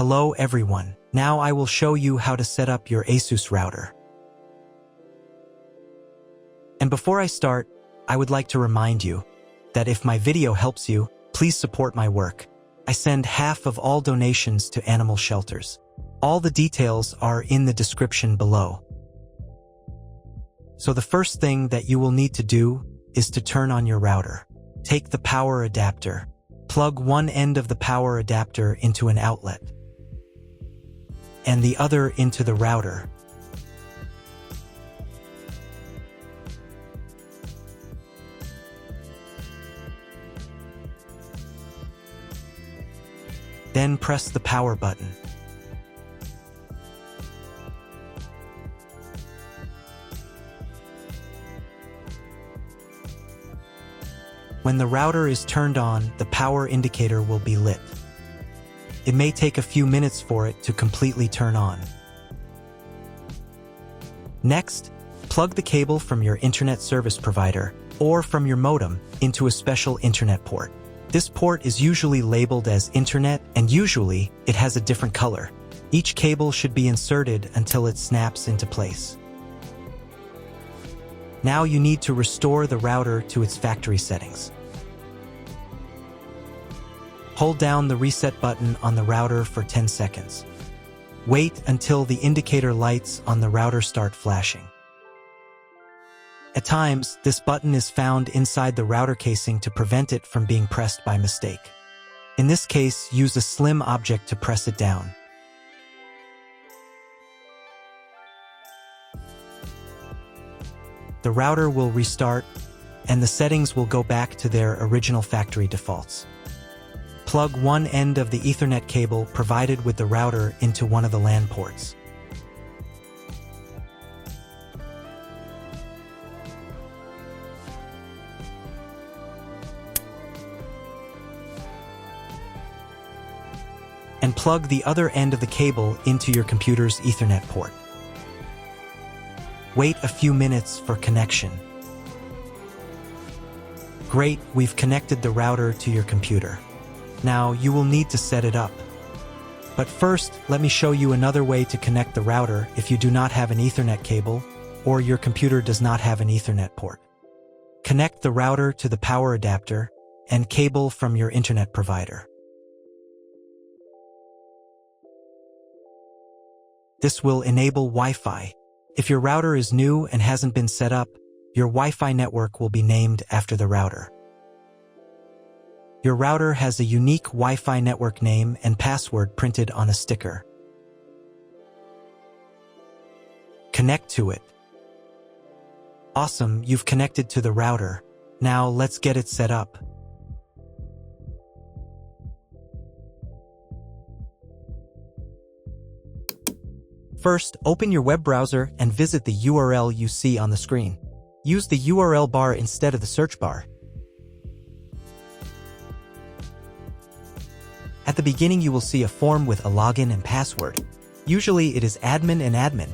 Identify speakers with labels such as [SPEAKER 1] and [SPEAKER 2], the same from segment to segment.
[SPEAKER 1] Hello everyone, now I will show you how to set up your ASUS router. And before I start, I would like to remind you that if my video helps you, please support my work. I send half of all donations to animal shelters. All the details are in the description below. So the first thing that you will need to do is to turn on your router. Take the power adapter. Plug one end of the power adapter into an outlet and the other into the router. Then press the power button. When the router is turned on, the power indicator will be lit. It may take a few minutes for it to completely turn on. Next, plug the cable from your internet service provider or from your modem into a special internet port. This port is usually labeled as internet, and usually it has a different color. Each cable should be inserted until it snaps into place. Now you need to restore the router to its factory settings. Hold down the reset button on the router for 10 seconds. Wait until the indicator lights on the router start flashing. At times, this button is found inside the router casing to prevent it from being pressed by mistake. In this case, use a slim object to press it down. The router will restart, and the settings will go back to their original factory defaults. Plug one end of the Ethernet cable provided with the router into one of the LAN ports. And plug the other end of the cable into your computer's Ethernet port. Wait a few minutes for connection. Great, we've connected the router to your computer. Now you will need to set it up. But first, let me show you another way to connect the router if you do not have an Ethernet cable or your computer does not have an Ethernet port. Connect the router to the power adapter and cable from your internet provider. This will enable Wi-Fi. If your router is new and hasn't been set up, your Wi-Fi network will be named after the router. Your router has a unique Wi-Fi network name and password printed on a sticker. Connect to it. Awesome, you've connected to the router. Now let's get it set up. First, open your web browser and visit the URL you see on the screen. Use the URL bar instead of the search bar. At the beginning, you will see a form with a login and password. Usually, it is admin and admin.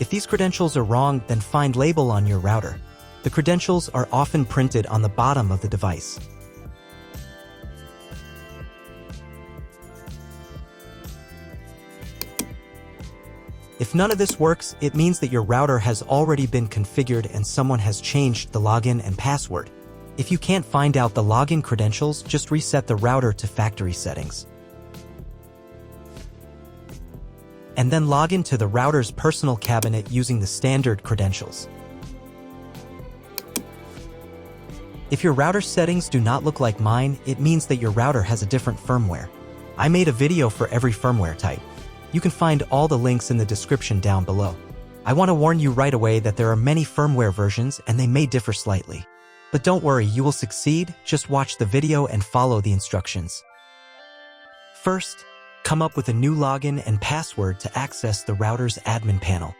[SPEAKER 1] If these credentials are wrong, then find label on your router. The credentials are often printed on the bottom of the device. If none of this works, it means that your router has already been configured and someone has changed the login and password. If you can't find out the login credentials, just reset the router to factory settings. And then log into the router's personal cabinet using the standard credentials. If your router settings do not look like mine, it means that your router has a different firmware. I made a video for every firmware type. You can find all the links in the description down below. I want to warn you right away that there are many firmware versions and they may differ slightly. But don't worry, you will succeed, just watch the video and follow the instructions. First, come up with a new login and password to access the router's admin panel.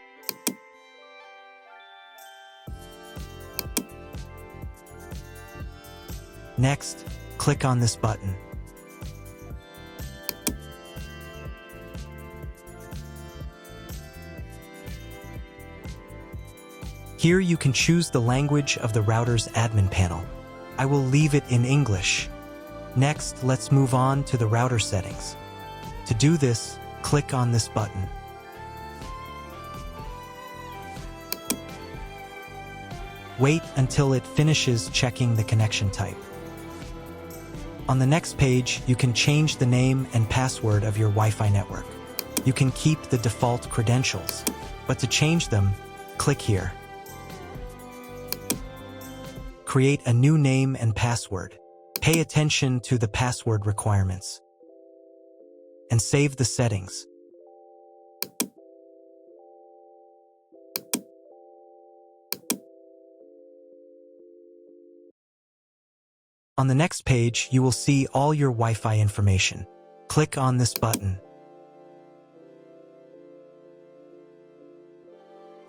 [SPEAKER 1] Next, click on this button. Here you can choose the language of the router's admin panel. I will leave it in English. Next, let's move on to the router settings. To do this, click on this button. Wait until it finishes checking the connection type. On the next page, you can change the name and password of your Wi-Fi network. You can keep the default credentials, but to change them, click here. Create a new name and password. Pay attention to the password requirements. And save the settings. On the next page, you will see all your Wi-Fi information. Click on this button.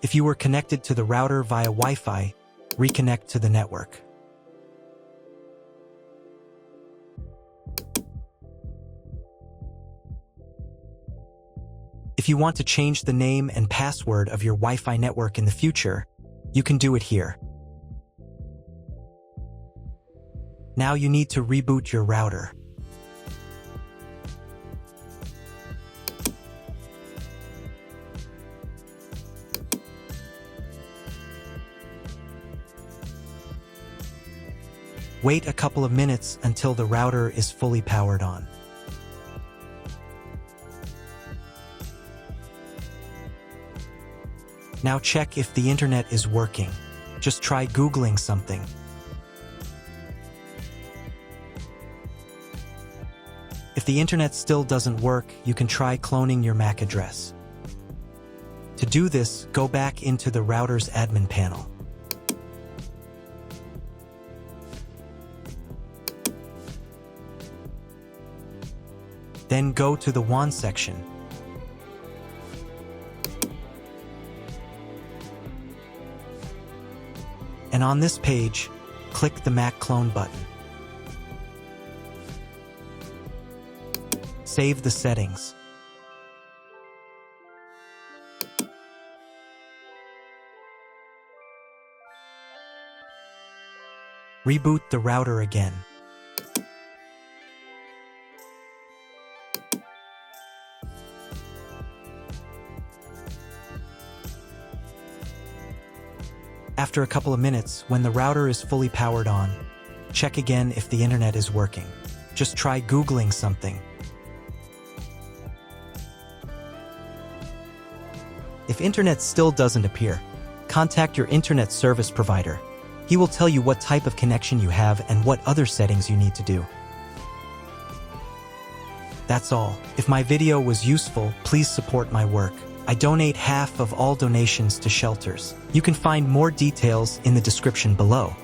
[SPEAKER 1] If you were connected to the router via Wi-Fi, reconnect to the network. If you want to change the name and password of your Wi-Fi network in the future, you can do it here. Now you need to reboot your router. Wait a couple of minutes until the router is fully powered on. Now check if the internet is working. Just try Googling something. If the internet still doesn't work, you can try cloning your MAC address. To do this, go back into the router's admin panel. Then go to the WAN section. And on this page, click the MAC clone button. Save the settings. Reboot the router again. After a couple of minutes, when the router is fully powered on, check again if the internet is working. Just try Googling something. If internet still doesn't appear, contact your internet service provider. He will tell you what type of connection you have and what other settings you need to do. That's all. If my video was useful, please support my work. I donate half of all donations to shelters. You can find more details in the description below.